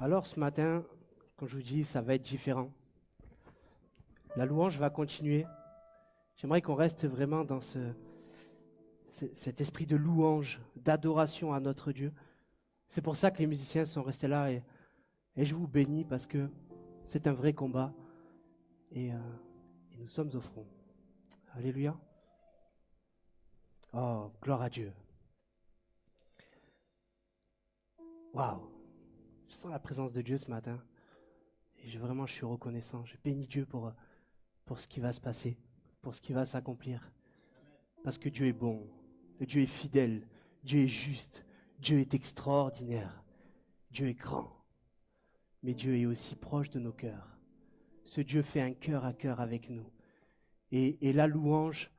Alors ce matin, comme je vous dis, ça va être différent. La louange va continuer. J'aimerais qu'on reste vraiment dans cet esprit de louange, d'adoration à notre Dieu. C'est pour ça que les musiciens sont restés là et je vous bénis parce que c'est un vrai combat et nous sommes au front. Alléluia. Oh, gloire à Dieu. Waouh. Je sens la présence de Dieu ce matin et vraiment je suis reconnaissant. Je bénis Dieu pour ce qui va se passer, pour ce qui va s'accomplir. Parce que Dieu est bon, Dieu est fidèle, Dieu est juste, Dieu est extraordinaire, Dieu est grand. Mais Dieu est aussi proche de nos cœurs. Ce Dieu fait un cœur à cœur avec nous. Et la louange,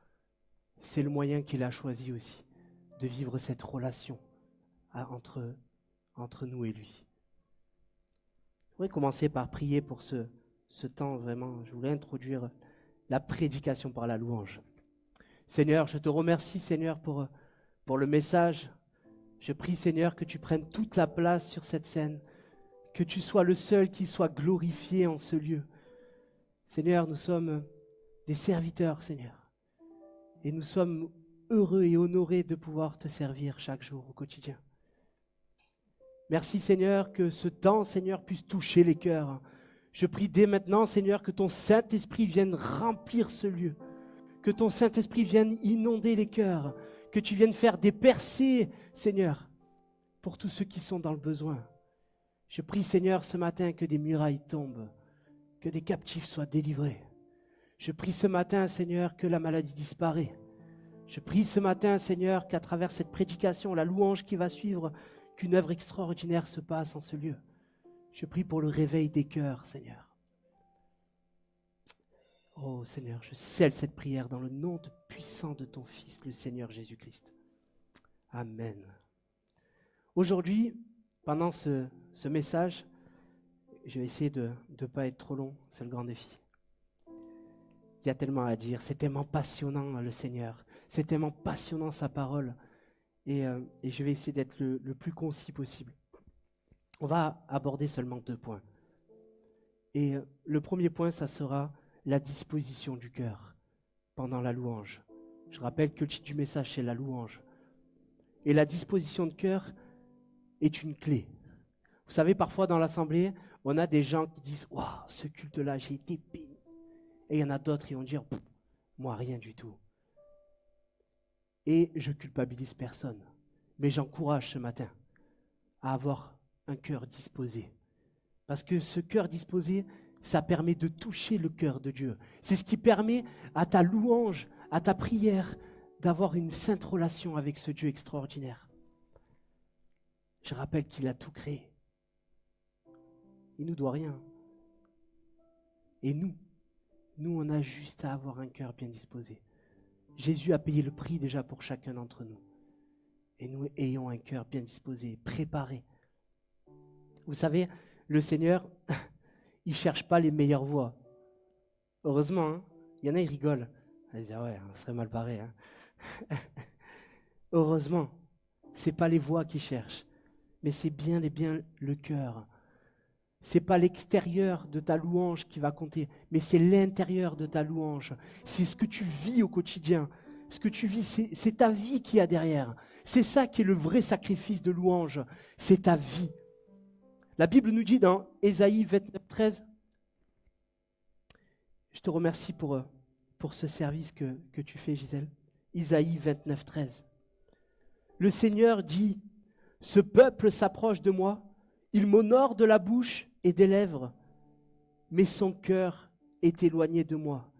c'est le moyen qu'il a choisi aussi de vivre cette relation entre nous et lui. Je voudrais commencer par prier pour ce temps vraiment. Je voulais introduire la prédication par la louange. Seigneur, je te remercie, Seigneur, pour le message. Je prie, Seigneur, que tu prennes toute la place sur cette scène, que tu sois le seul qui soit glorifié en ce lieu. Seigneur, nous sommes des serviteurs, Seigneur, et nous sommes heureux et honorés de pouvoir te servir chaque jour au quotidien. Merci, Seigneur, que ce temps, Seigneur, puisse toucher les cœurs. Je prie dès maintenant, Seigneur, que ton Saint-Esprit vienne remplir ce lieu, que ton Saint-Esprit vienne inonder les cœurs, que tu viennes faire des percées, Seigneur, pour tous ceux qui sont dans le besoin. Je prie, Seigneur, ce matin que des murailles tombent, que des captifs soient délivrés. Je prie ce matin, Seigneur, que la maladie disparaît. Je prie ce matin, Seigneur, qu'à travers cette prédication, la louange qui va suivre, qu'une œuvre extraordinaire se passe en ce lieu. Je prie pour le réveil des cœurs, Seigneur. Oh Seigneur, je scelle cette prière dans le nom puissant de ton Fils, le Seigneur Jésus-Christ. Amen. Aujourd'hui, pendant ce message, je vais essayer de ne pas être trop long, c'est le grand défi. Il y a tellement à dire, c'est tellement passionnant le Seigneur, c'est tellement passionnant sa parole, et je vais essayer d'être le plus concis possible. On va aborder seulement 2 points. Et le premier point, ça sera la disposition du cœur pendant la louange. Je rappelle que le titre du message, c'est la louange. Et la disposition de cœur est une clé. Vous savez, parfois dans l'assemblée, on a des gens qui disent « Waouh, ce culte-là, j'ai été béni ». Et il y en a d'autres qui vont dire « Moi, rien du tout ». Et je culpabilise personne. Mais j'encourage ce matin à avoir un cœur disposé. Parce que ce cœur disposé, ça permet de toucher le cœur de Dieu. C'est ce qui permet à ta louange, à ta prière, d'avoir une sainte relation avec ce Dieu extraordinaire. Je rappelle qu'il a tout créé. Il ne nous doit rien. Et nous, on a juste à avoir un cœur bien disposé. Jésus a payé le prix déjà pour chacun d'entre nous. Et nous ayons un cœur bien disposé, préparé. Vous savez, le Seigneur, il ne cherche pas les meilleures voies. Heureusement, hein, il y en a, ils rigolent. Ils disent, ah ouais, on serait mal barré. Hein. Heureusement, ce n'est pas les voies qu'il cherche, mais c'est bien le cœur. Ce n'est pas l'extérieur de ta louange qui va compter, mais c'est l'intérieur de ta louange. C'est ce que tu vis au quotidien. Ce que tu vis, c'est ta vie qu'il y a derrière. C'est ça qui est le vrai sacrifice de louange. C'est ta vie. La Bible nous dit dans Ésaïe 29, 13, je te remercie pour ce service que tu fais, Gisèle. Ésaïe 29, 13. Le Seigneur dit, ce peuple s'approche de moi, il m'honore de la bouche et des lèvres, mais son cœur est éloigné de moi.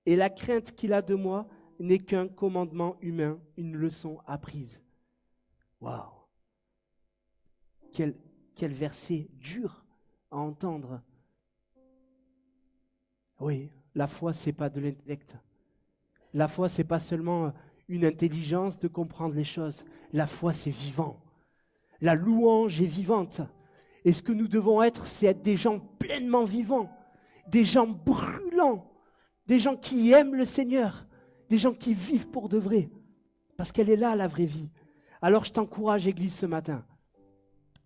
Et la crainte qu'il a de moi n'est qu'un commandement humain, une leçon apprise. Waouh! Quel verset dur à entendre. Oui, la foi, ce n'est pas de l'intellect. La foi, ce n'est pas seulement une intelligence de comprendre les choses. La foi, c'est vivant. La louange est vivante. Et ce que nous devons être, c'est être des gens pleinement vivants, des gens brûlants, des gens qui aiment le Seigneur, des gens qui vivent pour de vrai, parce qu'elle est là, la vraie vie. Alors je t'encourage, Église, ce matin.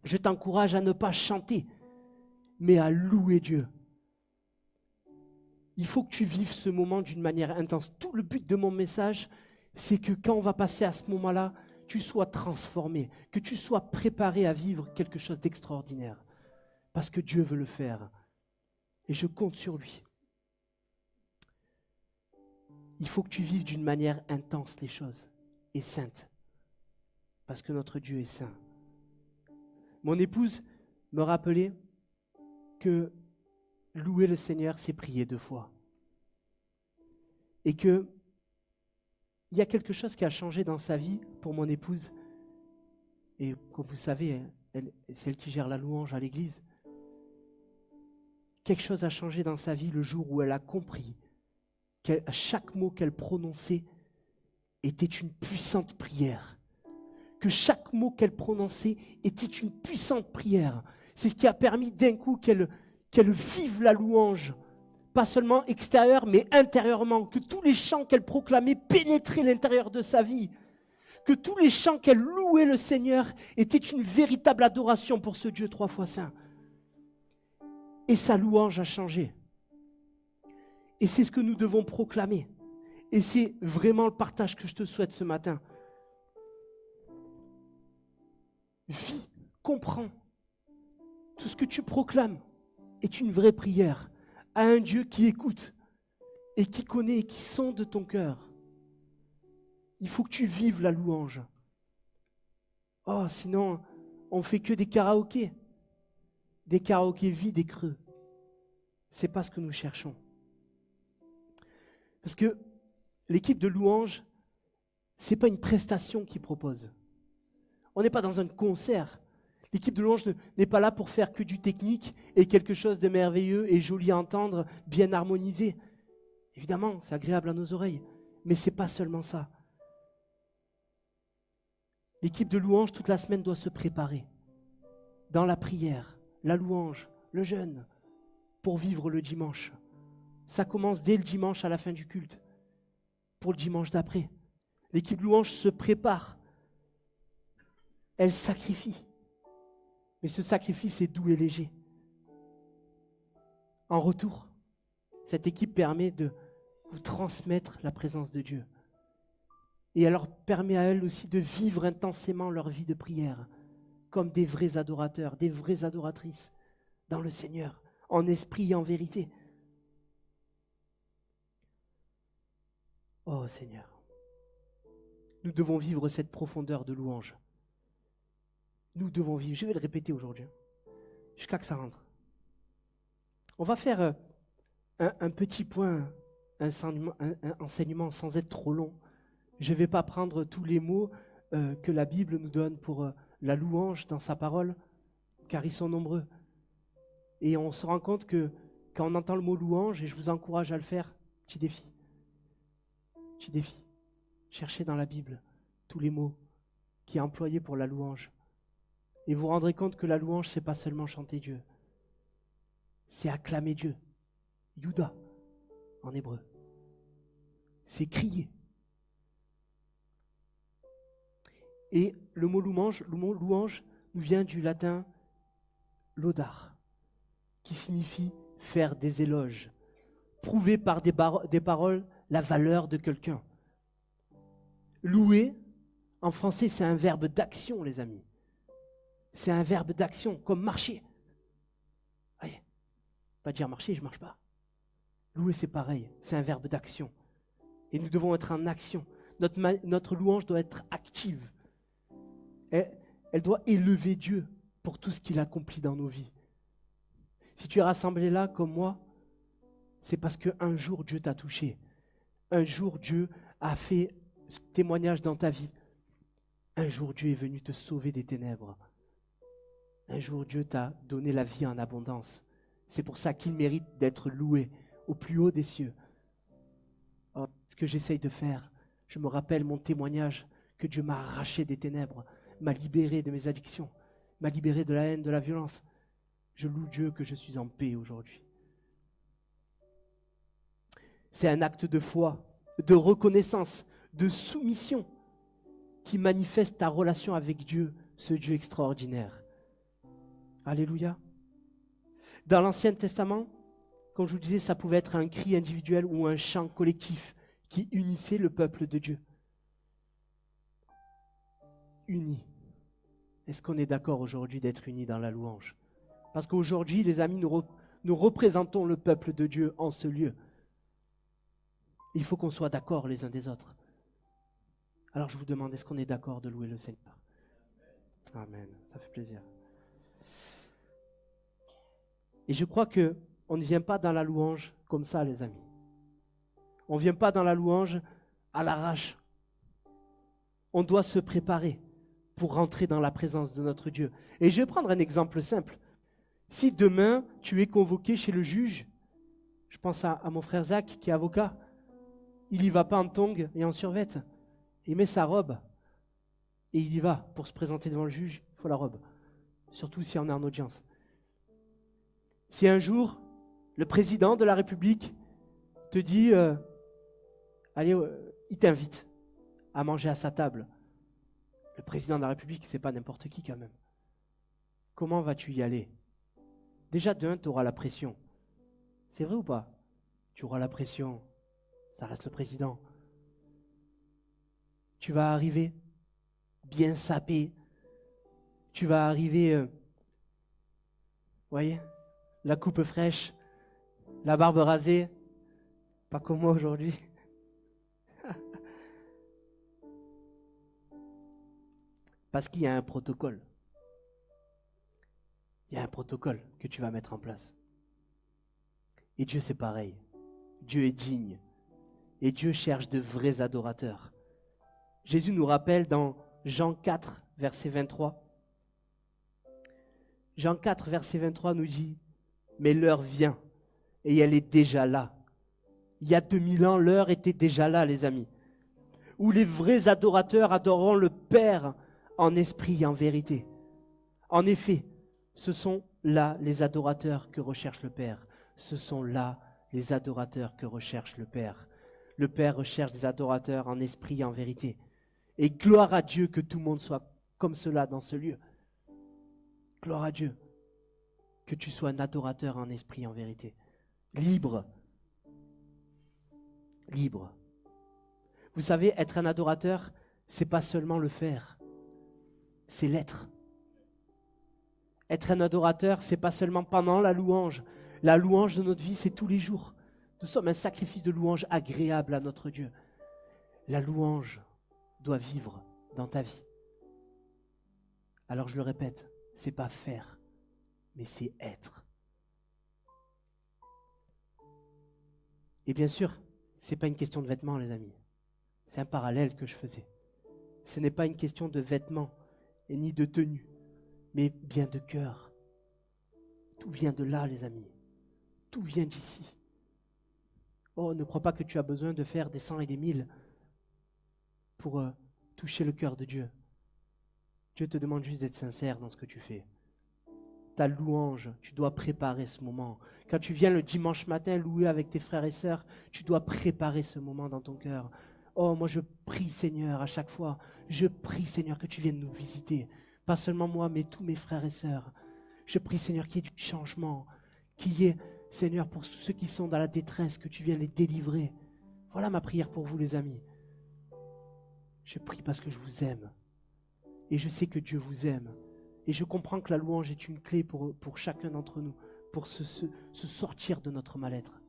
Je t'encourage à ne pas chanter mais à louer Dieu. Il faut que tu vives ce moment d'une manière intense. Tout le but de mon message, c'est que quand on va passer à ce moment-là, tu sois transformé, que tu sois préparé à vivre quelque chose d'extraordinaire. Parce que Dieu veut le faire. Et je compte sur lui. Il faut que tu vives d'une manière intense les choses et sainte. Parce que notre Dieu est saint. Mon épouse me rappelait que louer le Seigneur, c'est prier 2 fois. Et que il y a quelque chose qui a changé dans sa vie pour mon épouse. Et comme vous savez, c'est elle qui gère la louange à l'église. Quelque chose a changé dans sa vie le jour où elle a compris qu'à chaque mot qu'elle prononçait était une puissante prière. Que chaque mot qu'elle prononçait était une puissante prière. C'est ce qui a permis d'un coup qu'elle vive la louange. Pas seulement extérieure, mais intérieurement. Que tous les chants qu'elle proclamait pénétraient l'intérieur de sa vie. Que tous les chants qu'elle louait le Seigneur étaient une véritable adoration pour ce Dieu 3 fois saint. Et sa louange a changé. Et c'est ce que nous devons proclamer. Et c'est vraiment le partage que je te souhaite ce matin. Vis, comprends. Tout ce que tu proclames est une vraie prière à un Dieu qui écoute et qui connaît et qui sonde ton cœur. Il faut que tu vives la louange. Oh, sinon, on fait que des karaokés vides et creux. C'est pas ce que nous cherchons. Parce que l'équipe de louange, c'est pas une prestation qu'ils propose. On n'est pas dans un concert. L'équipe de louange n'est pas là pour faire que du technique et quelque chose de merveilleux et joli à entendre, bien harmonisé. Évidemment, c'est agréable à nos oreilles, mais c'est pas seulement ça. L'équipe de louange, toute la semaine, doit se préparer dans la prière, la louange, le jeûne, pour vivre le dimanche. Ça commence dès le dimanche à la fin du culte, pour le dimanche d'après. L'équipe de louange se prépare. Elle sacrifie. Mais ce sacrifice est doux et léger. En retour, cette équipe permet de vous transmettre la présence de Dieu. Et elle leur permet à elles aussi de vivre intensément leur vie de prière, comme des vrais adorateurs, des vraies adoratrices dans le Seigneur, en esprit et en vérité. Oh Seigneur, nous devons vivre cette profondeur de louange. Nous devons vivre, je vais le répéter aujourd'hui, jusqu'à que ça rentre. On va faire un petit point, un enseignement sans être trop long. Je ne vais pas prendre tous les mots que la Bible nous donne pour la louange dans sa parole, car ils sont nombreux. Et on se rend compte que quand on entend le mot louange, et je vous encourage à le faire, petit défi. Cherchez dans la Bible tous les mots qui est employé pour la louange. Et vous vous rendrez compte que la louange, ce n'est pas seulement chanter Dieu. C'est acclamer Dieu. Yuda, en hébreu. C'est crier. Et le mot louange nous vient du latin laudar, qui signifie faire des éloges, prouver par des paroles la valeur de quelqu'un. Louer, en français, c'est un verbe d'action, les amis. C'est un verbe d'action, comme marcher. Voyez, pas dire marcher, je ne marche pas. Louer, c'est pareil, c'est un verbe d'action. Et nous devons être en action. Notre louange doit être active. Elle doit élever Dieu pour tout ce qu'il accomplit dans nos vies. Si tu es rassemblé là comme moi, c'est parce qu'un jour Dieu t'a touché. Un jour Dieu a fait témoignage dans ta vie. Un jour Dieu est venu te sauver des ténèbres. Un jour Dieu t'a donné la vie en abondance. C'est pour ça qu'il mérite d'être loué au plus haut des cieux. Oh, ce que j'essaye de faire, je me rappelle mon témoignage que Dieu m'a arraché des ténèbres, m'a libéré de mes addictions, m'a libéré de la haine, de la violence. Je loue Dieu que je suis en paix aujourd'hui. C'est un acte de foi, de reconnaissance, de soumission qui manifeste ta relation avec Dieu, ce Dieu extraordinaire. Alléluia. Dans l'Ancien Testament, comme je vous disais, ça pouvait être un cri individuel ou un chant collectif qui unissait le peuple de Dieu. Unis. Est-ce qu'on est d'accord aujourd'hui d'être unis dans la louange? Parce qu'aujourd'hui, les amis, nous représentons le peuple de Dieu en ce lieu. Il faut qu'on soit d'accord les uns des autres. Alors je vous demande, est-ce qu'on est d'accord de louer le Seigneur? Amen, ça fait plaisir. Et je crois qu'on ne vient pas dans la louange comme ça, les amis. On ne vient pas dans la louange à l'arrache. On doit se préparer pour rentrer dans la présence de notre Dieu. Et je vais prendre un exemple simple. Si demain, tu es convoqué chez le juge, je pense à mon frère Zach qui est avocat, il n'y va pas en tongs et en survette. Il met sa robe et il y va pour se présenter devant le juge, il faut la robe. Surtout si on est en audience. Si un jour, le président de la République te dit, allez, il t'invite à manger à sa table. Le président de la République, c'est pas n'importe qui quand même. Comment vas-tu y aller? Déjà, d'un, tu auras la pression. C'est vrai ou pas? Tu auras la pression. Ça reste le président. Tu vas arriver bien sapé. Tu vas arriver, voyez, la coupe fraîche, la barbe rasée. Pas comme moi aujourd'hui. Parce qu'il y a un protocole. Il y a un protocole que tu vas mettre en place. Et Dieu, c'est pareil. Dieu est digne. Et Dieu cherche de vrais adorateurs. Jésus nous rappelle dans Jean 4, verset 23. Jean 4, verset 23 nous dit, « Mais l'heure vient, et elle est déjà là. » Il y a 2000 ans, l'heure était déjà là, les amis. Où les vrais adorateurs adoreront le Père en esprit et en vérité. En effet, ce sont là les adorateurs que recherche le Père. Ce sont là les adorateurs que recherche le Père. Le Père recherche des adorateurs en esprit et en vérité. Et gloire à Dieu que tout le monde soit comme cela dans ce lieu. Gloire à Dieu que tu sois un adorateur en esprit et en vérité. Libre. Libre. Vous savez, être un adorateur, c'est pas seulement le faire, c'est l'être. Être un adorateur, c'est pas seulement pendant la louange. La louange de notre vie, c'est tous les jours. Nous sommes un sacrifice de louange agréable à notre Dieu. La louange doit vivre dans ta vie. Alors je le répète, c'est pas faire, mais c'est être. Et bien sûr, c'est pas une question de vêtements, les amis. C'est un parallèle que je faisais. Ce n'est pas une question de vêtements et ni de tenue, mais bien de cœur. Tout vient de là, les amis. Tout vient d'ici. Oh, ne crois pas que tu as besoin de faire des 100 et des 1000 pour toucher le cœur de Dieu. Dieu te demande juste d'être sincère dans ce que tu fais. Ta louange, tu dois préparer ce moment. Quand tu viens le dimanche matin louer avec tes frères et sœurs, tu dois préparer ce moment dans ton cœur. Oh, moi je prie Seigneur à chaque fois. Je prie Seigneur que tu viennes nous visiter. Pas seulement moi, mais tous mes frères et sœurs. Je prie Seigneur qu'il y ait du changement. Qu'il y ait, Seigneur, pour tous ceux qui sont dans la détresse, que tu viennes les délivrer. Voilà ma prière pour vous les amis. Je prie parce que je vous aime. Et je sais que Dieu vous aime. Et je comprends que la louange est une clé pour chacun d'entre nous, pour se sortir de notre mal-être.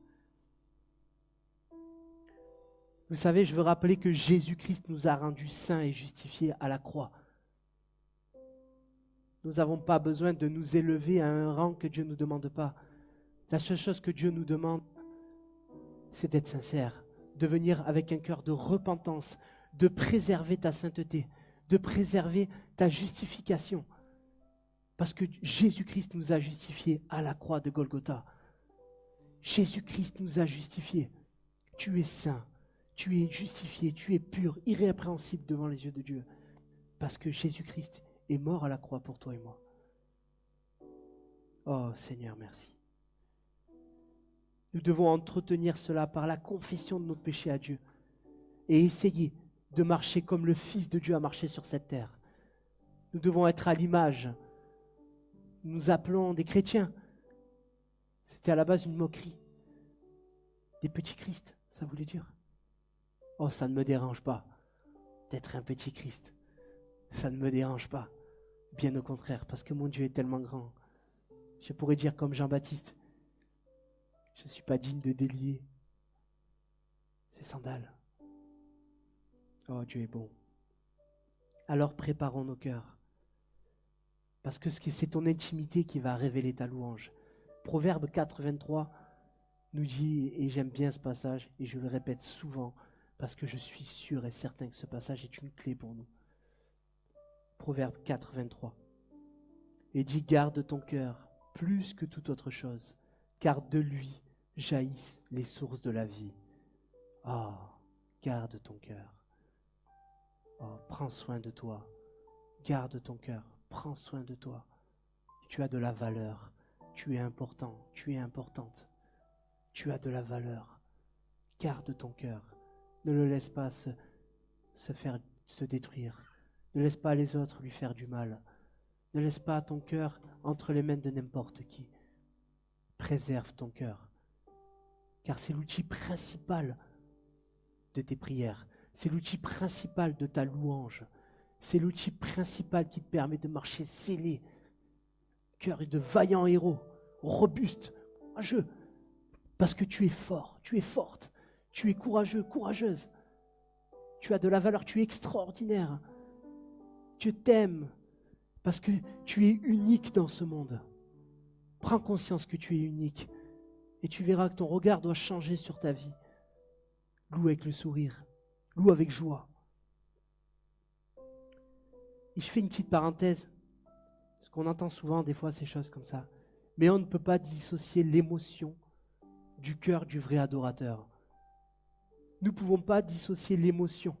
Vous savez, je veux rappeler que Jésus-Christ nous a rendus saints et justifiés à la croix. Nous n'avons pas besoin de nous élever à un rang que Dieu ne nous demande pas. La seule chose que Dieu nous demande, c'est d'être sincère, de venir avec un cœur de repentance, de préserver ta sainteté, de préserver ta justification. Parce que Jésus-Christ nous a justifiés à la croix de Golgotha. Jésus-Christ nous a justifiés. Tu es saint, tu es justifié, tu es pur, irrépréhensible devant les yeux de Dieu. Parce que Jésus-Christ est mort à la croix pour toi et moi. Oh Seigneur, merci. Nous devons entretenir cela par la confession de notre péché à Dieu et essayer de marcher comme le Fils de Dieu a marché sur cette terre. Nous devons être à l'image. Nous appelons des chrétiens C'était à la base une moquerie. Des petits Christ, ça voulait dire. Oh, ça ne me dérange pas d'être un petit Christ. Ça ne me dérange pas. Bien au contraire, parce que mon Dieu est tellement grand. Je pourrais dire comme Jean-Baptiste, je ne suis pas digne de délier ses sandales. Oh, Dieu est bon. Alors préparons nos cœurs. Parce que c'est ton intimité qui va révéler ta louange. Proverbe 4, 23 nous dit, et j'aime bien ce passage, et je le répète souvent, parce que je suis sûr et certain que ce passage est une clé pour nous. Proverbe 4, 23. Et dit, garde ton cœur plus que toute autre chose, car de lui jaillissent les sources de la vie. Oh, garde ton cœur. Oh, prends soin de toi. Garde ton cœur. Prends soin de toi. Tu as de la valeur. Tu es important. Tu es importante. Tu as de la valeur. Garde ton cœur. Ne le laisse pas se détruire. Ne laisse pas les autres lui faire du mal. Ne laisse pas ton cœur entre les mains de n'importe qui. Préserve ton cœur. Car c'est l'outil principal de tes prières. C'est l'outil principal de ta louange. C'est l'outil principal qui te permet de marcher scellé. Cœur de vaillants héros, robuste, courageux. Parce que tu es fort, tu es forte, tu es courageux, courageuse. Tu as de la valeur, tu es extraordinaire. Dieu t'aime parce que tu es unique dans ce monde. Prends conscience que tu es unique et tu verras que ton regard doit changer sur ta vie. Loue avec le sourire, loue avec joie. Et je fais une petite parenthèse, parce qu'on entend souvent des fois ces choses comme ça. Mais on ne peut pas dissocier l'émotion du cœur du vrai adorateur. Nous ne pouvons pas dissocier l'émotion,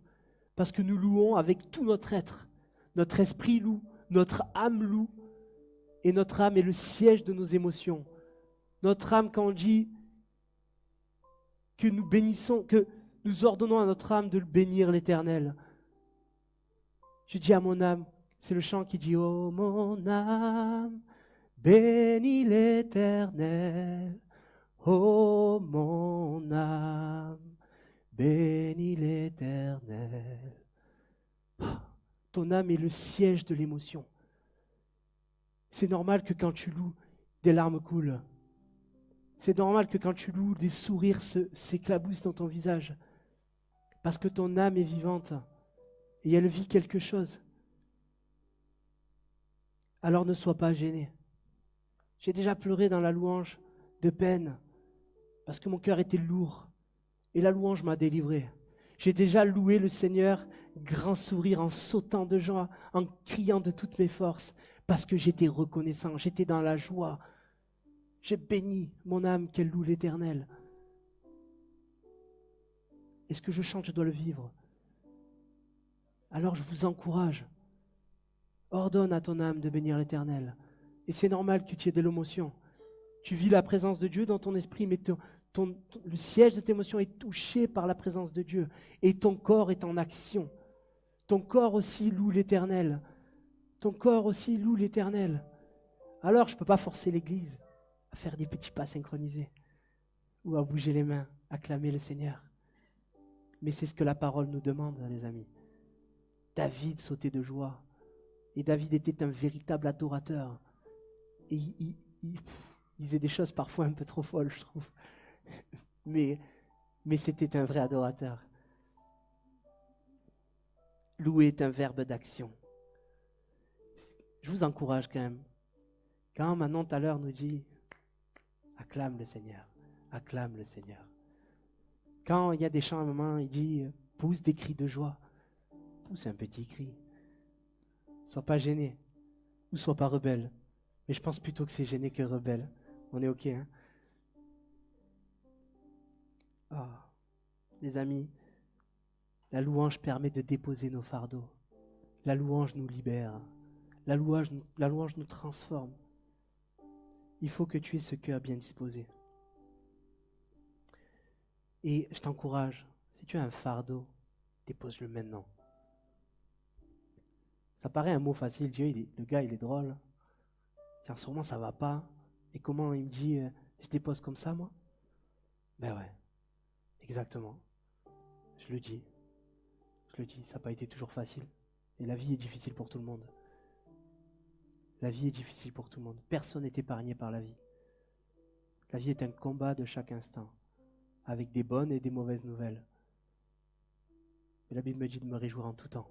parce que nous louons avec tout notre être. Notre esprit loue, notre âme loue, et notre âme est le siège de nos émotions. Notre âme, quand on dit que nous bénissons, que nous ordonnons à notre âme de bénir l'Éternel, je dis à mon âme, c'est le chant qui dit « Oh mon âme, bénis l'Éternel, oh mon âme, bénis l'Éternel. » Ton âme est le siège de l'émotion. C'est normal que quand tu loues, des larmes coulent. C'est normal que quand tu loues, des sourires s'éclaboussent dans ton visage. Parce que ton âme est vivante et elle vit quelque chose. Alors ne sois pas gêné. J'ai déjà pleuré dans la louange de peine parce que mon cœur était lourd et la louange m'a délivré. J'ai déjà loué le Seigneur, grand sourire, en sautant de joie, en criant de toutes mes forces parce que j'étais reconnaissant, j'étais dans la joie. J'ai béni mon âme qu'elle loue l'Éternel. Et ce que je chante, je dois le vivre. Alors je vous encourage. Ordonne à ton âme de bénir l'Éternel. Et c'est normal que tu aies de l'émotion. Tu vis la présence de Dieu dans ton esprit, mais le siège de tes émotions est touché par la présence de Dieu. Et ton corps est en action. Ton corps aussi loue l'Éternel. Ton corps aussi loue l'Éternel. Alors je ne peux pas forcer l'Église à faire des petits pas synchronisés ou à bouger les mains, à clamer le Seigneur. Mais c'est ce que la parole nous demande, les amis. David sautait de joie. Et David était un véritable adorateur. Et il disait des choses parfois un peu trop folles, je trouve. Mais c'était un vrai adorateur. Louer est un verbe d'action. Je vous encourage quand même. Quand Manon tout à l'heure nous dit « Acclame le Seigneur, acclame le Seigneur ». Quand il y a des chants à un moment, il dit « Pousse des cris de joie ». Pousse un petit cri. Sois pas gêné ou sois pas rebelle. Mais je pense plutôt que c'est gêné que rebelle. On est OK, hein? Ah, les amis, la louange permet de déposer nos fardeaux. La louange nous libère. La louange nous transforme. Il faut que tu aies ce cœur bien disposé. Et je t'encourage, si tu as un fardeau, dépose-le maintenant. Ça paraît un mot facile, le gars il est drôle. Car sûrement ça va pas. Et comment il me dit, Je dépose comme ça, moi? Ben ouais, exactement. Je le dis, ça n'a pas été toujours facile. Et la vie est difficile pour tout le monde. La vie est difficile pour tout le monde. Personne n'est épargné par la vie. La vie est un combat de chaque instant, avec des bonnes et des mauvaises nouvelles. Mais la Bible me dit de me réjouir en tout temps,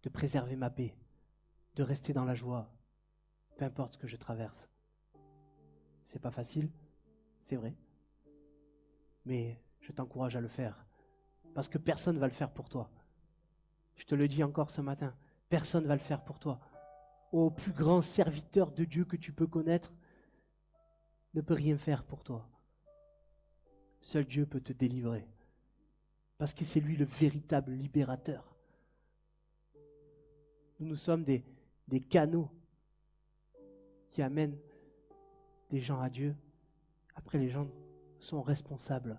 de préserver ma paix, de rester dans la joie, peu importe ce que je traverse. C'est pas facile, c'est vrai, mais je t'encourage à le faire, parce que personne ne va le faire pour toi. Je te le dis encore ce matin, personne ne va le faire pour toi. Au plus grand serviteur de Dieu que tu peux connaître, ne peut rien faire pour toi. Seul Dieu peut te délivrer, parce que c'est lui le véritable libérateur. Nous sommes des canaux qui amènent les gens à Dieu. Après, les gens sont responsables.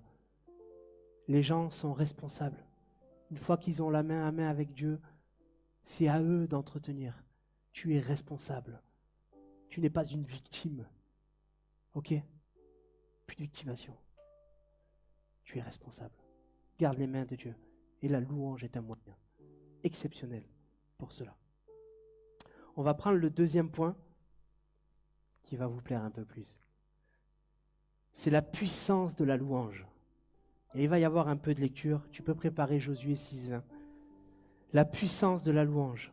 Les gens sont responsables. Une fois qu'ils ont la main à main avec Dieu, c'est à eux d'entretenir. Tu es responsable. Tu n'es pas une victime. Ok? Plus de victimation. Tu es responsable. Garde les mains de Dieu. Et la louange est un moyen exceptionnel pour cela. On va prendre le deuxième point qui va vous plaire un peu plus. C'est la puissance de la louange. Et il va y avoir un peu de lecture. Tu peux préparer Josué 6:20. La puissance de la louange.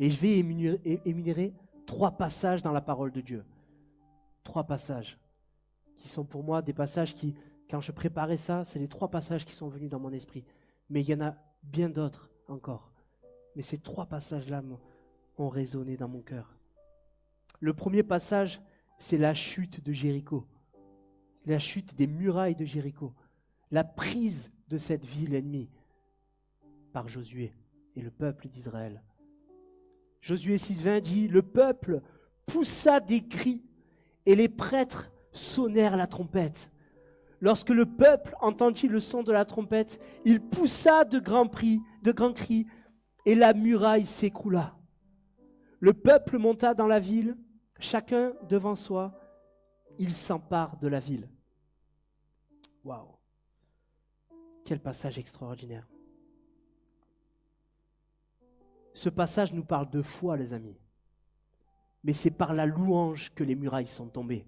Et je vais énumérer 3 passages dans la parole de Dieu. 3 passages qui sont pour moi des passages qui, quand je préparais ça, c'est les 3 passages qui sont venus dans mon esprit. Mais il y en a bien d'autres encore. Mais ces 3 passages-là ont résonné dans mon cœur. Le premier passage, c'est la chute de Jéricho. La chute des murailles de Jéricho. La prise de cette ville ennemie par Josué et le peuple d'Israël. Josué 6:20 dit « Le peuple poussa des cris et les prêtres sonnèrent la trompette. Lorsque le peuple entendit le son de la trompette, il poussa de grands cris et la muraille s'écroula. Le peuple monta dans la ville, chacun devant soi, il s'empare de la ville. » Waouh! Quel passage extraordinaire. Ce passage nous parle de foi, les amis. Mais c'est par la louange que les murailles sont tombées.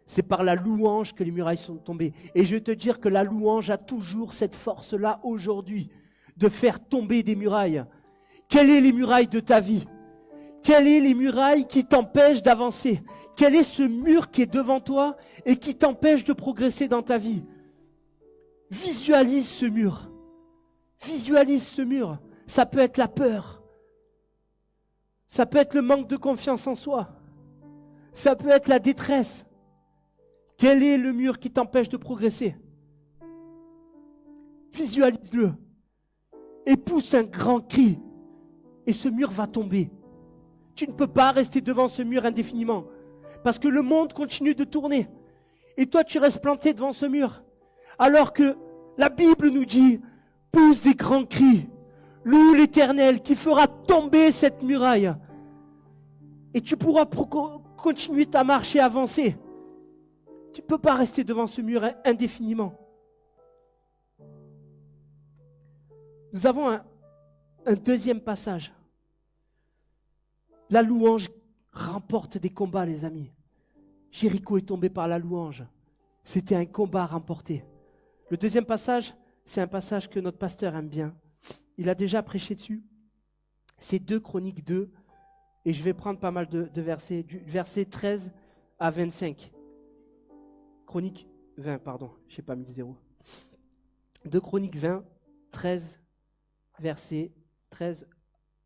C'est par la louange que les murailles sont tombées. Et je vais te dire que la louange a toujours cette force-là aujourd'hui de faire tomber des murailles. Quelles sont les murailles de ta vie? Quelles sont les murailles qui t'empêchent d'avancer? Quel est ce mur qui est devant toi et qui t'empêche de progresser dans ta vie? Visualise ce mur. Visualise ce mur. Ça peut être la peur. Ça peut être le manque de confiance en soi. Ça peut être la détresse. Quel est le mur qui t'empêche de progresser? Visualise-le. Et pousse un grand cri. Et ce mur va tomber. Tu ne peux pas rester devant ce mur indéfiniment. Parce que le monde continue de tourner. Et toi, tu restes planté devant ce mur. Alors que la Bible nous dit, pousse des grands cris. Loue l'Éternel qui fera tomber cette muraille. Et tu pourras continuer ta marche et avancer. Tu ne peux pas rester devant ce mur indéfiniment. Nous avons un deuxième passage. La louange remporte des combats, les amis. Jéricho est tombé par la louange. C'était un combat remporté. Le deuxième passage, c'est un passage que notre pasteur aime bien. Il a déjà prêché dessus. C'est 2 Chroniques 2. Et je vais prendre pas mal de versets, du verset 13 à 25. Chronique 20, pardon, je n'ai pas mis le 0. 2 Chroniques 20, 13, versets 13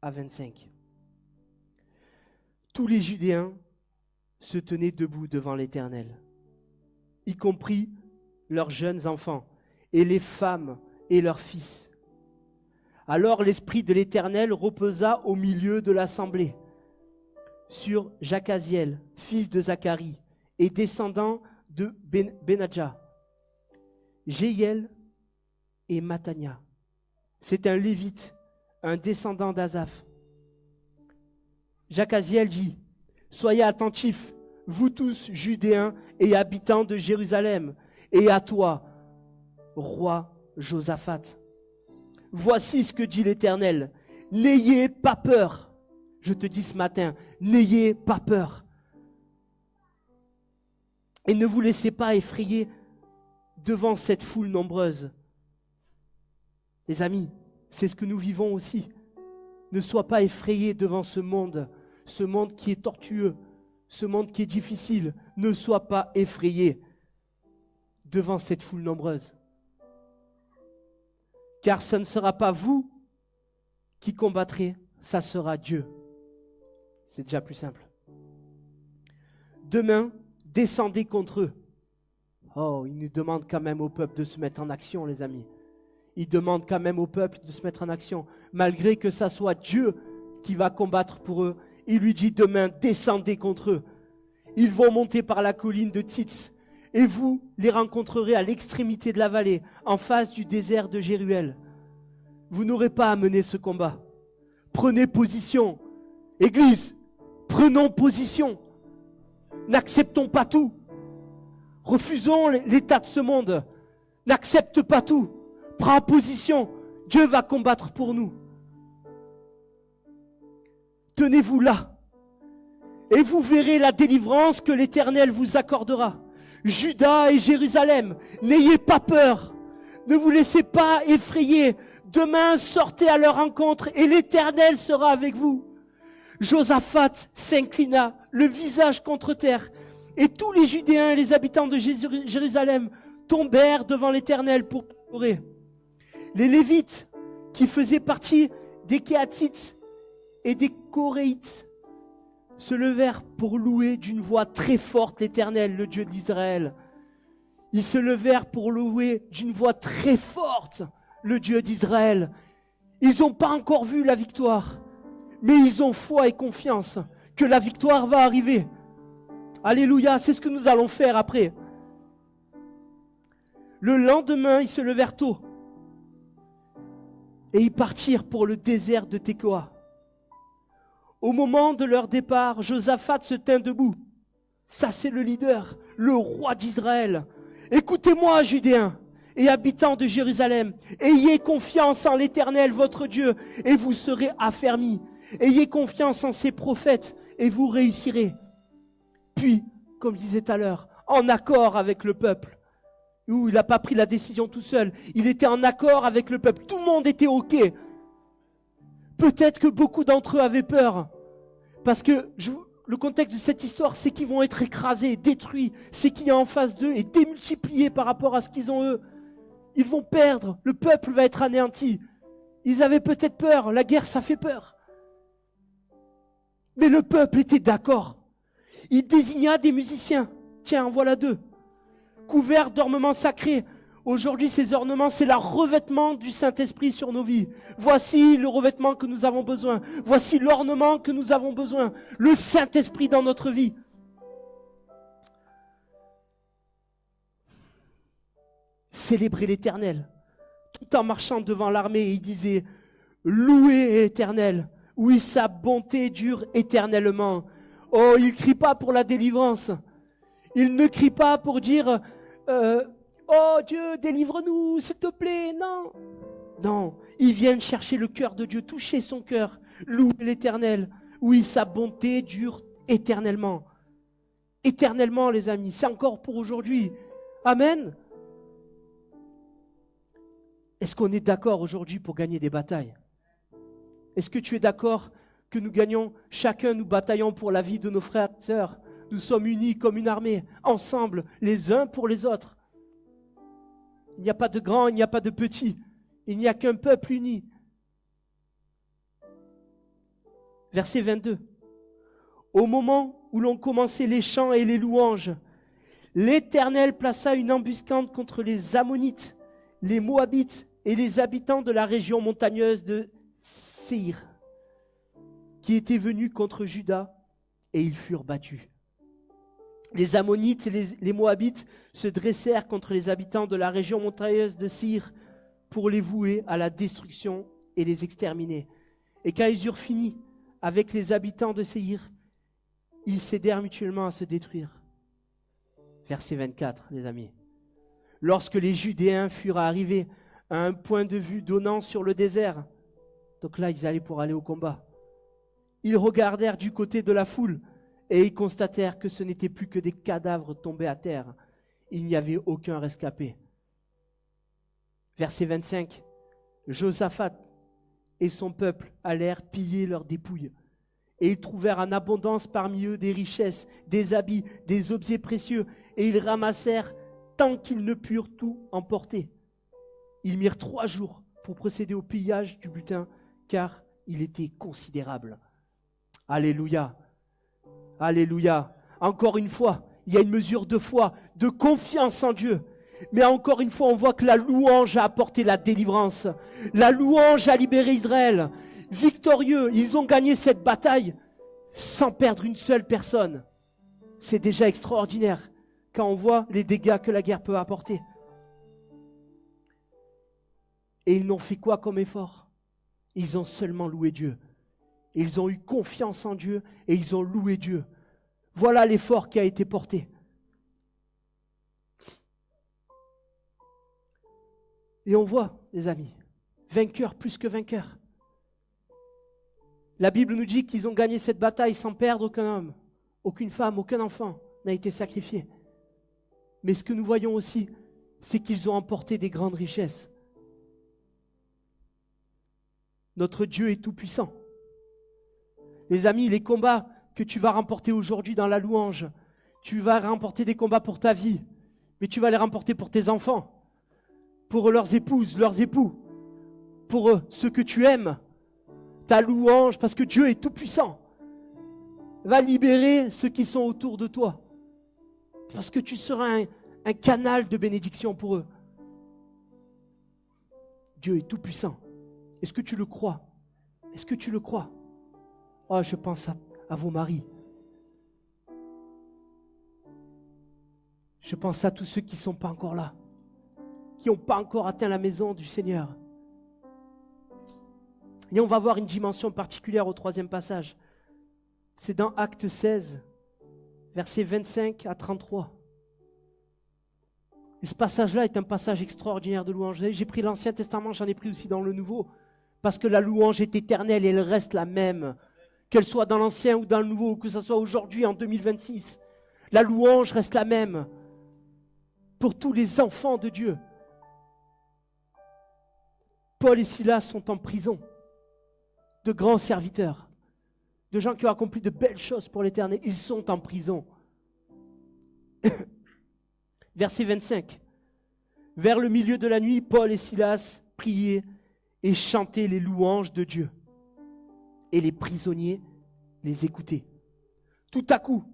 à 25. Tous les Judéens se tenaient debout devant l'Éternel, y compris leurs jeunes enfants, et les femmes et leurs fils. Alors l'Esprit de l'Éternel reposa au milieu de l'assemblée, sur Jacaziel, fils de Zacharie, et descendant de Benadja, Jéhiel et Matania. C'est un lévite, un descendant d'Azaph. Jacaziel dit, « Soyez attentifs, vous tous, Judéens et habitants de Jérusalem, et à toi, roi Josaphat. Voici ce que dit l'Éternel. N'ayez pas peur. Je te dis ce matin, n'ayez pas peur. Et ne vous laissez pas effrayer devant cette foule nombreuse. Les amis, c'est ce que nous vivons aussi. Ne sois pas effrayé devant ce monde qui est tortueux, ce monde qui est difficile. Ne sois pas effrayé devant cette foule nombreuse. Car ce ne sera pas vous qui combattrez, ça sera Dieu. C'est déjà plus simple. Demain, descendez contre eux. Oh, il nous demande quand même au peuple de se mettre en action, les amis. Il demande quand même au peuple de se mettre en action. Malgré que ça soit Dieu qui va combattre pour eux, il lui dit demain, descendez contre eux. Ils vont monter par la colline de Tits, et vous les rencontrerez à l'extrémité de la vallée, en face du désert de Jéruel. Vous n'aurez pas à mener ce combat. Prenez position. Église, prenons position. N'acceptons pas tout. Refusons l'état de ce monde. N'accepte pas tout. Prends position. Dieu va combattre pour nous. Tenez-vous là. Et vous verrez la délivrance que l'Éternel vous accordera. Juda et Jérusalem, n'ayez pas peur. Ne vous laissez pas effrayer. Demain, sortez à leur rencontre et l'Éternel sera avec vous. Josaphat s'inclina, le visage contre terre, et tous les Judéens et les habitants de Jérusalem tombèrent devant l'Éternel pour pleurer. Les Lévites, qui faisaient partie des Kéatites et des Coréites, se levèrent pour louer d'une voix très forte l'Éternel, le Dieu d'Israël. Ils se levèrent pour louer d'une voix très forte le Dieu d'Israël. Ils n'ont pas encore vu la victoire, mais ils ont foi et confiance que la victoire va arriver. Alléluia, c'est ce que nous allons faire après. Le lendemain, ils se levèrent tôt et ils partirent pour le désert de Tekoa. Au moment de leur départ, Josaphat se tint debout. Ça, c'est le leader, le roi d'Israël. Écoutez-moi, Judéens et habitants de Jérusalem, ayez confiance en l'Éternel, votre Dieu, et vous serez affermis. Ayez confiance en ses prophètes, et vous réussirez. Puis, comme je disais tout à l'heure, en accord avec le peuple. Il n'a pas pris la décision tout seul. Il était en accord avec le peuple. Tout le monde était OK. Peut-être que beaucoup d'entre eux avaient peur. Parce que le contexte de cette histoire, c'est qu'ils vont être écrasés, détruits. C'est qu'il y a en face d'eux et démultiplié par rapport à ce qu'ils ont eux. Ils vont perdre. Le peuple va être anéanti. Ils avaient peut-être peur. La guerre, ça fait peur. Mais le peuple était d'accord. Il désigna des musiciens. Tiens, en voilà 2. Couverts d'ornements sacrés. Aujourd'hui, ces ornements, c'est le revêtement du Saint-Esprit sur nos vies. Voici le revêtement que nous avons besoin. Voici l'ornement que nous avons besoin. Le Saint-Esprit dans notre vie. Célébrer l'Éternel. Tout en marchant devant l'armée, il disait « Louez l'Éternel, oui, sa bonté dure éternellement. » Oh, il ne crie pas pour la délivrance. Il ne crie pas pour dire oh Dieu, délivre-nous, s'il te plaît. Non. Non, ils viennent chercher le cœur de Dieu, toucher son cœur. Louer l'Éternel. Oui, sa bonté dure éternellement. Éternellement, les amis, c'est encore pour aujourd'hui. Amen. Est-ce qu'on est d'accord aujourd'hui pour gagner des batailles? Est-ce que tu es d'accord que nous gagnons, chacun nous bataillons pour la vie de nos frères et sœurs? Nous sommes unis comme une armée, ensemble, les uns pour les autres. Il n'y a pas de grand, il n'y a pas de petit. Il n'y a qu'un peuple uni. Verset 22. Au moment où l'on commençait les chants et les louanges, l'Éternel plaça une embuscade contre les Ammonites, les Moabites et les habitants de la région montagneuse de Séhir, qui étaient venus contre Juda, et ils furent battus. Les Ammonites et les Moabites se dressèrent contre les habitants de la région montagneuse de Séhir pour les vouer à la destruction et les exterminer. Et quand ils eurent fini avec les habitants de Séhir, ils s'aidèrent mutuellement à se détruire. Verset 24, les amis. Lorsque les Judéens furent arrivés à un point de vue donnant sur le désert, donc là, ils allaient pour aller au combat, ils regardèrent du côté de la foule et ils constatèrent que ce n'était plus que des cadavres tombés à terre. Il n'y avait aucun rescapé. Verset 25. Josaphat et son peuple allèrent piller leurs dépouilles. Et ils trouvèrent en abondance parmi eux des richesses, des habits, des objets précieux. Et ils ramassèrent tant qu'ils ne purent tout emporter. Ils mirent 3 jours pour procéder au pillage du butin, car il était considérable. Alléluia. Alléluia. Encore une fois, il y a une mesure de foi, de confiance en Dieu. Mais encore une fois, on voit que la louange a apporté la délivrance. La louange a libéré Israël. Victorieux, ils ont gagné cette bataille sans perdre une seule personne. C'est déjà extraordinaire quand on voit les dégâts que la guerre peut apporter. Et ils n'ont fait quoi comme effort? Ils ont seulement loué Dieu. Ils ont eu confiance en Dieu et ils ont loué Dieu. Voilà l'effort qui a été porté. Et on voit, les amis, vainqueurs plus que vainqueurs. La Bible nous dit qu'ils ont gagné cette bataille sans perdre aucun homme, aucune femme, aucun enfant n'a été sacrifié. Mais ce que nous voyons aussi, c'est qu'ils ont emporté des grandes richesses. Notre Dieu est tout-puissant. Les amis, les combats que tu vas remporter aujourd'hui dans la louange, tu vas remporter des combats pour ta vie, mais tu vas les remporter pour tes enfants, pour leurs épouses, leurs époux, pour ceux que tu aimes. Ta louange, parce que Dieu est tout-puissant, va libérer ceux qui sont autour de toi, parce que tu seras un canal de bénédiction pour eux. Dieu est tout-puissant. Est-ce que tu le crois? Est-ce que tu le crois? Oh, je pense à vos maris. Je pense à tous ceux qui ne sont pas encore là, qui n'ont pas encore atteint la maison du Seigneur. Et on va voir une dimension particulière au 3e passage. C'est dans Actes 16, versets 25 à 33. Et ce passage-là est un passage extraordinaire de louange. J'ai pris l'Ancien Testament, j'en ai pris aussi dans le Nouveau, parce que la louange est éternelle et elle reste la même. Qu'elle soit dans l'Ancien ou dans le Nouveau, ou que ce soit aujourd'hui en 2026. La louange reste la même pour tous les enfants de Dieu. Paul et Silas sont en prison. De grands serviteurs, de gens qui ont accompli de belles choses pour l'Éternel, ils sont en prison. Verset 25. Vers le milieu de la nuit, Paul et Silas priaient et chantaient les louanges de Dieu. Et les prisonniers les écoutaient. Tout à coup,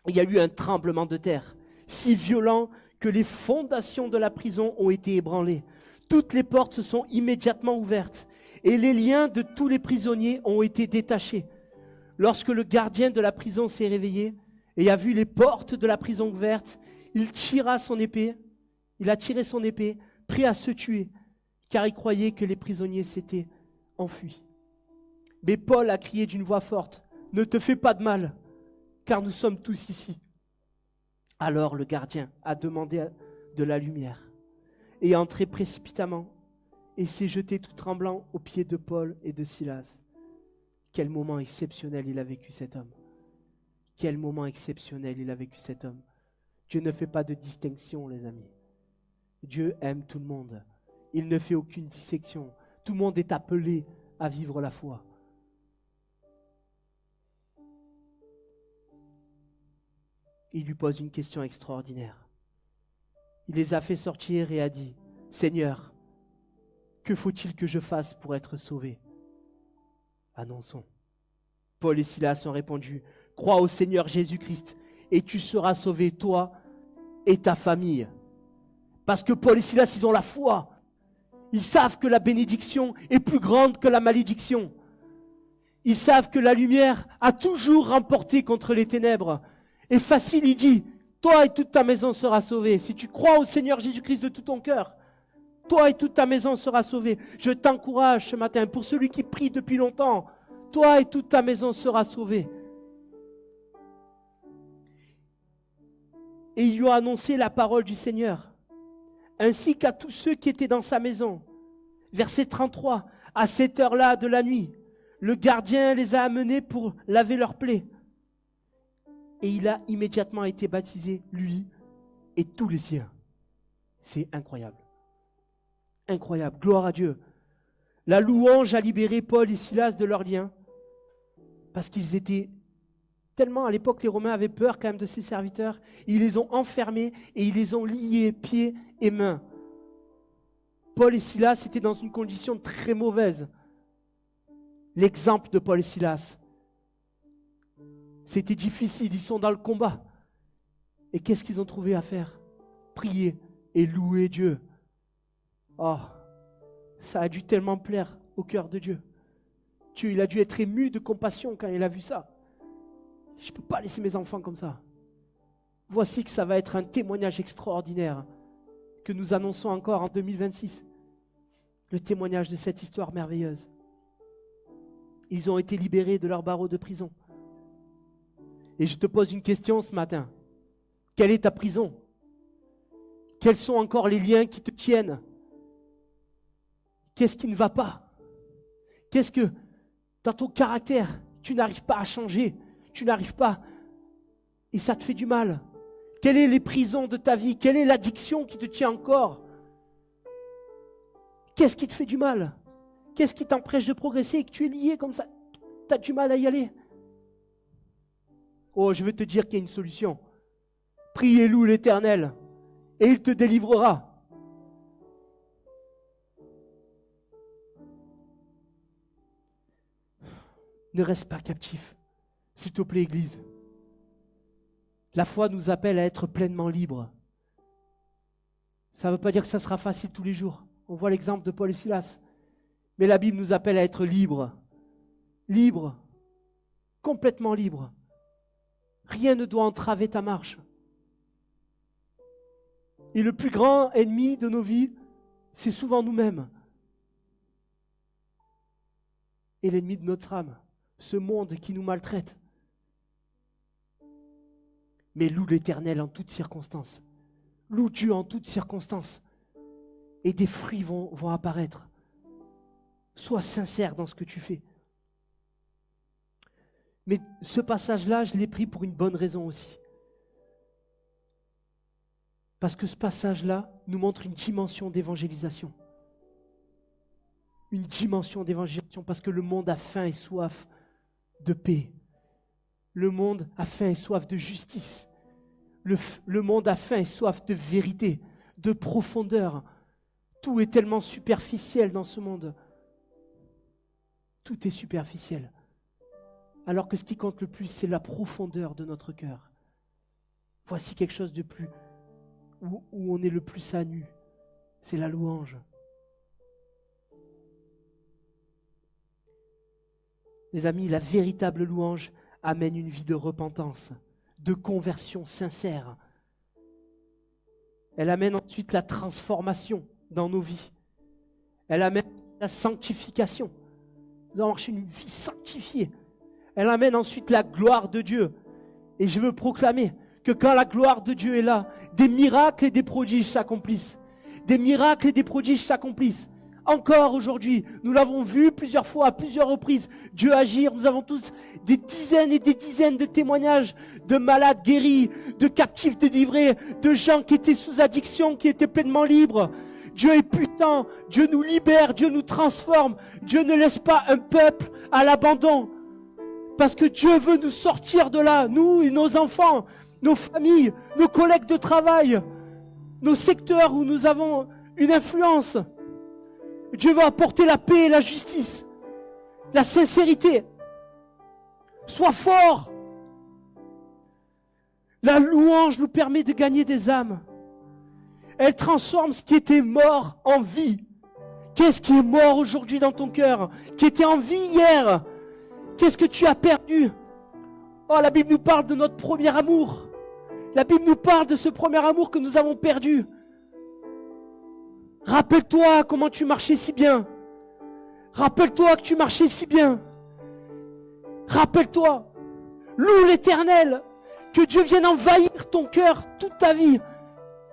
il y a eu un tremblement de terre, si violent que les fondations de la prison ont été ébranlées. Toutes les portes se sont immédiatement ouvertes. Et les liens de tous les prisonniers ont été détachés. Lorsque le gardien de la prison s'est réveillé et a vu les portes de la prison ouvertes, il a tiré son épée, prêt à se tuer, car il croyait que les prisonniers s'étaient enfuis. Mais Paul a crié d'une voix forte, « Ne te fais pas de mal, car nous sommes tous ici. » Alors le gardien a demandé de la lumière et est entré précipitamment et s'est jeté tout tremblant aux pieds de Paul et de Silas. Quel moment exceptionnel il a vécu cet homme. Quel moment exceptionnel il a vécu cet homme. Dieu ne fait pas de distinction, les amis. Dieu aime tout le monde. Il ne fait aucune dissection. Tout le monde est appelé à vivre la foi. Il lui pose une question extraordinaire. Il les a fait sortir et a dit, « Seigneur, que faut-il que je fasse pour être sauvé? » Annonçons. Paul et Silas ont répondu, « Crois au Seigneur Jésus-Christ et tu seras sauvé, toi et ta famille. » Parce que Paul et Silas, ils ont la foi. Ils savent que la bénédiction est plus grande que la malédiction. Ils savent que la lumière a toujours remporté contre les ténèbres. Et facile, il dit, « Toi et toute ta maison sera sauvée. » Si tu crois au Seigneur Jésus-Christ de tout ton cœur, toi et toute ta maison sera sauvée. Je t'encourage ce matin, pour celui qui prie depuis longtemps, toi et toute ta maison sera sauvée. et ils lui ont annoncé la parole du Seigneur, ainsi qu'à tous ceux qui étaient dans sa maison. Verset 33, à cette heure-là de la nuit, le gardien les a amenés pour laver leurs plaies. Et il a immédiatement été baptisé, lui et tous les siens. C'est incroyable. Incroyable, gloire à Dieu. La louange a libéré Paul et Silas de leurs liens, parce qu'ils étaient tellement, à l'époque, les Romains avaient peur quand même de ces serviteurs. Ils les ont enfermés et ils les ont liés pieds et mains. Paul et Silas étaient dans une condition très mauvaise. L'exemple de Paul et Silas, c'était difficile, ils sont dans le combat. Et qu'est-ce qu'ils ont trouvé à faire? Prier et louer Dieu. Oh, ça a dû tellement plaire au cœur de Dieu. Dieu, il a dû être ému de compassion quand il a vu ça. Je ne peux pas laisser mes enfants comme ça. Voici que ça va être un témoignage extraordinaire que nous annonçons encore en 2026. Le témoignage de cette histoire merveilleuse. Ils ont été libérés de leur barreau de prison. Et je te pose une question ce matin. Quelle est ta prison? Quels sont encore les liens qui te tiennent? Qu'est-ce qui ne va pas? Qu'est-ce que, dans ton caractère, tu n'arrives pas à changer? Tu n'arrives pas et ça te fait du mal. Quelles sont les prisons de ta vie? Quelle est l'addiction qui te tient encore? Qu'est-ce qui te fait du mal? Qu'est-ce qui t'empêche de progresser et que tu es lié comme ça? Tu as du mal à y aller? Oh, je veux te dire qu'il y a une solution. Prie et loue l'Éternel et il te délivrera. Ne reste pas captif. S'il te plaît, Église. La foi nous appelle à être pleinement libres. Ça ne veut pas dire que ça sera facile tous les jours. On voit l'exemple de Paul et Silas. Mais la Bible nous appelle à être libres. Libres. Complètement libres. Rien ne doit entraver ta marche. Et le plus grand ennemi de nos vies, c'est souvent nous-mêmes. Et l'ennemi de notre âme. Ce monde qui nous maltraite. Mais loue l'Éternel en toutes circonstances. Loue Dieu en toutes circonstances. Et des fruits vont apparaître. Sois sincère dans ce que tu fais. Mais ce passage-là, je l'ai pris pour une bonne raison aussi. Parce que ce passage-là nous montre une dimension d'évangélisation. Une dimension d'évangélisation parce que le monde a faim et soif de paix. Le monde a faim et soif de justice. Le monde a faim et soif de vérité, de profondeur. Tout est tellement superficiel dans ce monde. Tout est superficiel. Alors que ce qui compte le plus, c'est la profondeur de notre cœur. Voici quelque chose de plus, où on est le plus à nu. C'est la louange. Les amis, la véritable louange amène une vie de repentance, de conversion sincère. Elle amène ensuite la transformation dans nos vies. Elle amène la sanctification. Nous allons marcher une vie sanctifiée. Elle amène ensuite la gloire de Dieu. Et je veux proclamer que quand la gloire de Dieu est là, des miracles et des prodiges s'accomplissent. Des miracles et des prodiges s'accomplissent. Encore aujourd'hui, nous l'avons vu plusieurs fois, à plusieurs reprises, Dieu agir. Nous avons tous des dizaines et des dizaines de témoignages de malades guéris, de captifs délivrés, de gens qui étaient sous addiction, qui étaient pleinement libres. Dieu est puissant, Dieu nous libère, Dieu nous transforme. Dieu ne laisse pas un peuple à l'abandon. Parce que Dieu veut nous sortir de là, nous et nos enfants, nos familles, nos collègues de travail, nos secteurs où nous avons une influence. Dieu veut apporter la paix et la justice, la sincérité. Sois fort. La louange nous permet de gagner des âmes. Elle transforme ce qui était mort en vie. Qu'est-ce qui est mort aujourd'hui dans ton cœur? Qui était en vie hier? Qu'est-ce que tu as perdu? Oh, la Bible nous parle de notre premier amour. La Bible nous parle de ce premier amour que nous avons perdu. Rappelle-toi comment tu marchais si bien. Rappelle-toi que tu marchais si bien. Rappelle-toi. Loue l'Éternel. Que Dieu vienne envahir ton cœur, toute ta vie.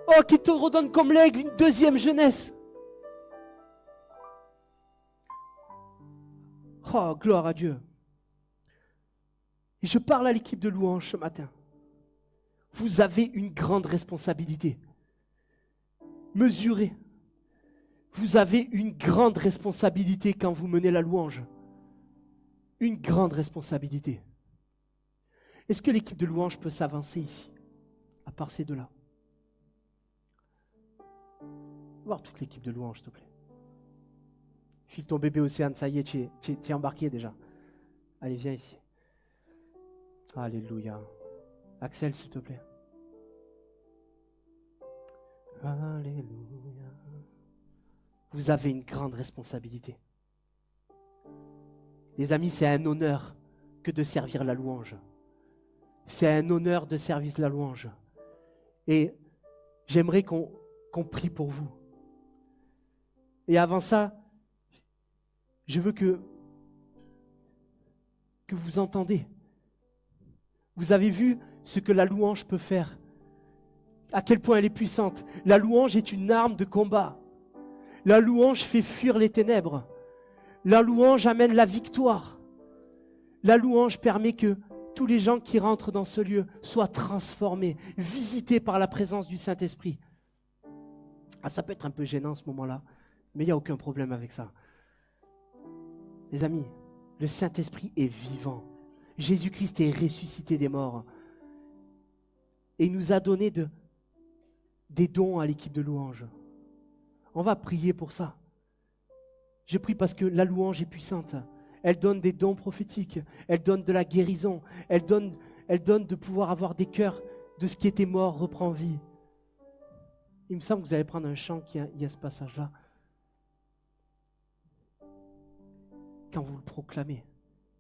Oh, qu'il te redonne comme l'aigle une deuxième jeunesse. Oh, gloire à Dieu. Et je parle à l'équipe de louange ce matin. Vous avez une grande responsabilité. Mesurez. Vous avez une grande responsabilité quand vous menez la louange. Une grande responsabilité. Est-ce que l'équipe de louange peut s'avancer ici, à part ces deux-là? Voir toute l'équipe de louange, s'il te plaît. File ton bébé Océane, ça y est, tu es embarqué déjà. Allez, viens ici. Alléluia. Axel, s'il te plaît. Alléluia. Vous avez une grande responsabilité. Les amis, c'est un honneur que de servir la louange. C'est un honneur de servir la louange. Et j'aimerais qu'on prie pour vous. Et avant ça, je veux que vous entendez. Vous avez vu ce que la louange peut faire. À quel point elle est puissante. La louange est une arme de combat. La louange fait fuir les ténèbres. La louange amène la victoire. La louange permet que tous les gens qui rentrent dans ce lieu soient transformés, visités par la présence du Saint-Esprit. Ah, ça peut être un peu gênant ce moment-là, mais il n'y a aucun problème avec ça. Les amis, le Saint-Esprit est vivant. Jésus-Christ est ressuscité des morts. Et il nous a donné des dons à l'équipe de louange. On va prier pour ça. Je prie parce que la louange est puissante. Elle donne des dons prophétiques. Elle donne de la guérison. Elle donne de pouvoir avoir des cœurs de ce qui était mort reprend vie. Il me semble que vous allez prendre un chant il y a ce passage-là. Quand vous le proclamez,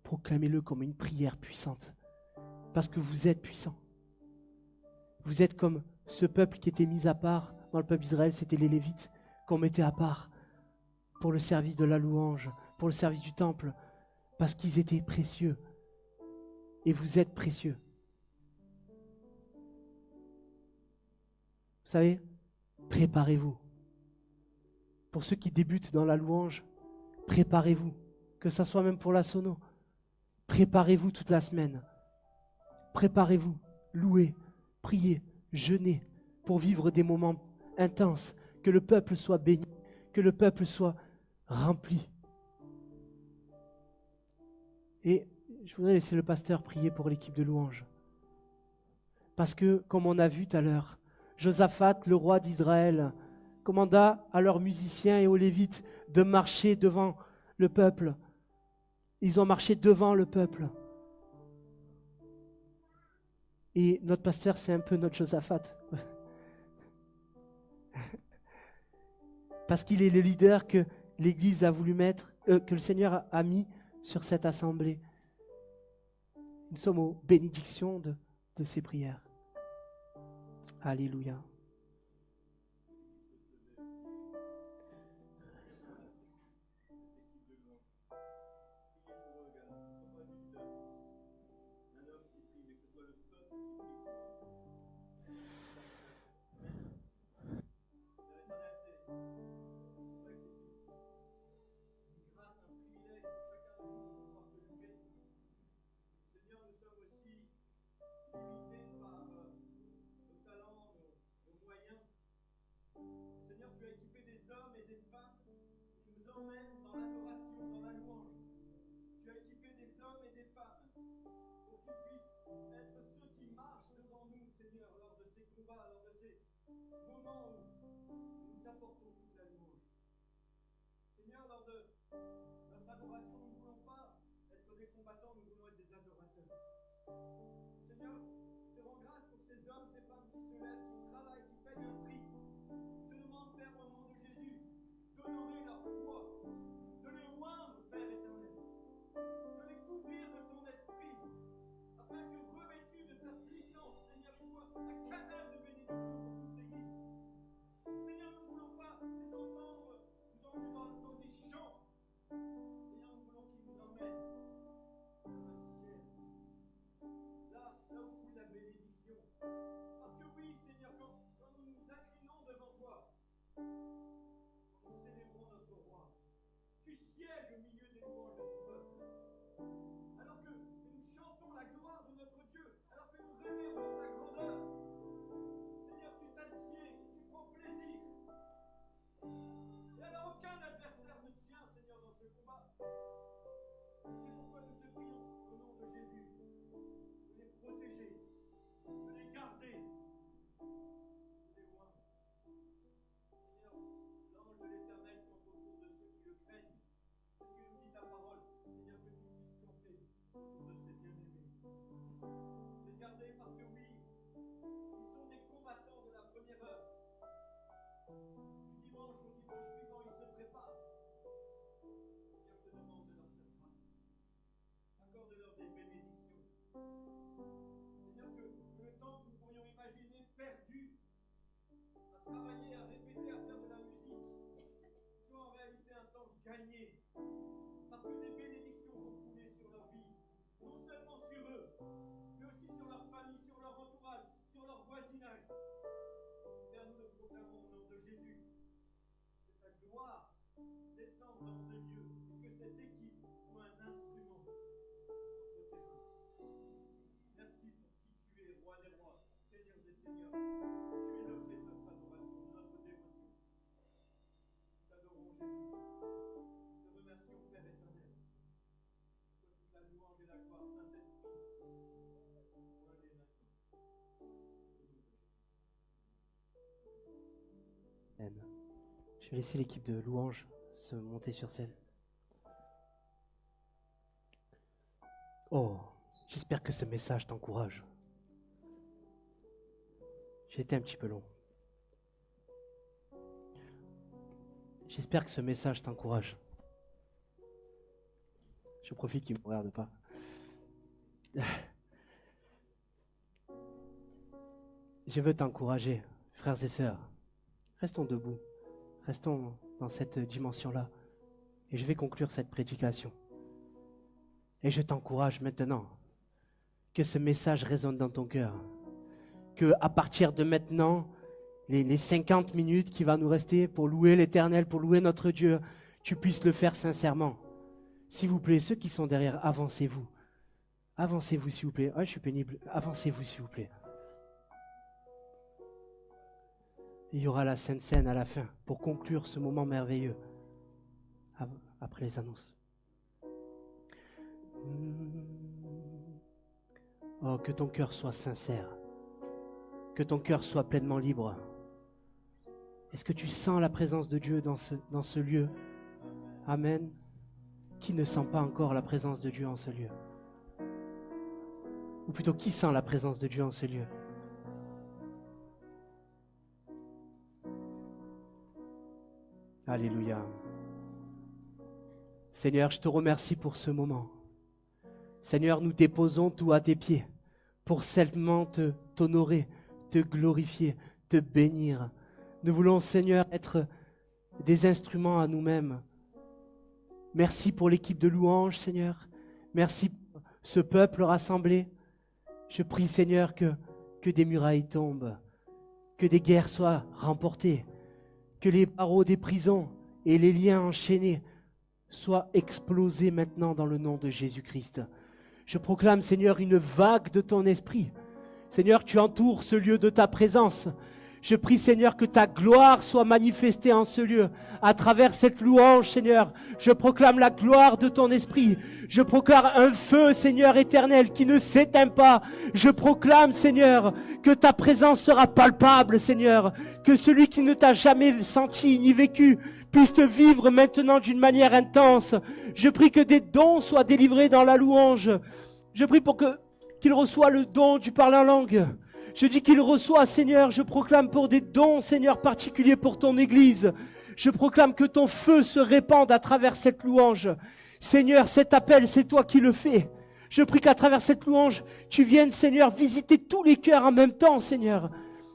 proclamez-le comme une prière puissante. Parce que vous êtes puissant. Vous êtes comme ce peuple qui était mis à part. Dans le peuple d'Israël, c'était les Lévites qu'on mettait à part pour le service de la louange, pour le service du temple, parce qu'ils étaient précieux. Et vous êtes précieux. Vous savez, préparez-vous. Pour ceux qui débutent dans la louange, préparez-vous. Que ça soit même pour la sono. Préparez-vous toute la semaine. Préparez-vous, louez, priez, jeûnez pour vivre des moments intenses. Que le peuple soit béni, que le peuple soit rempli. Et je voudrais laisser le pasteur prier pour l'équipe de louange. Parce que, comme on a vu tout à l'heure, Josaphat, le roi d'Israël, commanda à leurs musiciens et aux Lévites de marcher devant le peuple. Ils ont marché devant le peuple. Et notre pasteur, c'est un peu notre Josaphat. Parce qu'il est le leader que l'Église a voulu mettre, que le Seigneur a mis sur cette assemblée. Nous sommes aux bénédictions de ces prières. Alléluia. dimanche au dimanche suivant, ils se préparent. Seigneur, je te demande de leur faire grâce. Accorde-leur des bénédictions. Seigneur, que le temps que nous pourrions imaginer perdu à travailler, à répéter, à faire de la musique, soit en réalité un temps gagné. Parce que des bénédictions vont couler sur leur vie, non seulement sur eux, mais aussi sur leur famille, sur leur entourage, sur leur voisinage. Père, nous le proclamons au nom de Jésus. Que ta gloire descende dans ce lieu et que cette équipe soit un instrument entre tes mains. Merci pour qui tu es, roi des rois, Seigneur des seigneurs. Tu es l'objet de notre adoration, de notre dévotion. Nous t'adorons, Jésus. Nous te remercions, Père éternel. Soit toute la louange et la gloire, Saint-Esprit. Soyez maintenant. Amen. Je vais laisser l'équipe de louanges se monter sur scène. Oh, j'espère que ce message t'encourage. J'ai été un petit peu long. J'espère que ce message t'encourage. Je profite qu'il ne me regarde pas. Je veux t'encourager, frères et sœurs. Restons debout. Restons dans cette dimension-là. Et je vais conclure cette prédication. Et je t'encourage maintenant que ce message résonne dans ton cœur. Que à partir de maintenant, les 50 minutes qui va nous rester pour louer l'Éternel, pour louer notre Dieu, tu puisses le faire sincèrement. S'il vous plaît, ceux qui sont derrière, avancez-vous. Avancez-vous, s'il vous plaît. Ah, je suis pénible. Avancez-vous, s'il vous plaît. Il y aura la Sainte Seine à la fin pour conclure ce moment merveilleux après les annonces. Oh, que ton cœur soit sincère. Que ton cœur soit pleinement libre. Est-ce que tu sens la présence de Dieu dans ce lieu? Amen. Qui ne sent pas encore la présence de Dieu en ce lieu? Ou plutôt, qui sent la présence de Dieu en ce lieu? Alléluia. Seigneur, je te remercie pour ce moment. Seigneur, nous déposons tout à tes pieds pour seulement t'honorer, te glorifier, te bénir. Nous voulons, Seigneur, être des instruments à nous-mêmes. Merci pour l'équipe de louanges, Seigneur. Merci pour ce peuple rassemblé. Je prie, Seigneur, que des murailles tombent, que des guerres soient remportées, que les barreaux des prisons et les liens enchaînés soient explosés maintenant dans le nom de Jésus-Christ. Je proclame, Seigneur, une vague de ton esprit. Seigneur, tu entoures ce lieu de ta présence. Je prie, Seigneur, que ta gloire soit manifestée en ce lieu. À travers cette louange, Seigneur, je proclame la gloire de ton esprit. Je proclame un feu, Seigneur éternel, qui ne s'éteint pas. Je proclame, Seigneur, que ta présence sera palpable, Seigneur. Que celui qui ne t'a jamais senti ni vécu puisse te vivre maintenant d'une manière intense. Je prie que des dons soient délivrés dans la louange. Je prie pour qu'il reçoive le don du parler en langue. Je dis qu'il reçoit, Seigneur, je proclame pour des dons, Seigneur, particuliers pour ton Église. Je proclame que ton feu se répande à travers cette louange. Seigneur, cet appel, c'est toi qui le fais. Je prie qu'à travers cette louange, tu viennes, Seigneur, visiter tous les cœurs en même temps, Seigneur.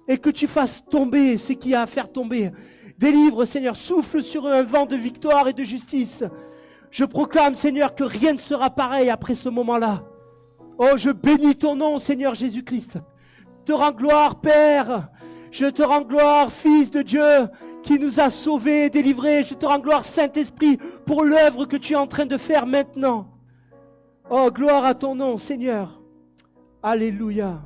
Et que tu fasses tomber ce qu'il y a à faire tomber. Délivre, Seigneur, souffle sur eux un vent de victoire et de justice. Je proclame, Seigneur, que rien ne sera pareil après ce moment-là. Oh, je bénis ton nom, Seigneur Jésus-Christ. Je te rends gloire, Père. Je te rends gloire, Fils de Dieu, qui nous a sauvés et délivrés. Je te rends gloire, Saint-Esprit, pour l'œuvre que tu es en train de faire maintenant. Oh, gloire à ton nom, Seigneur. Alléluia.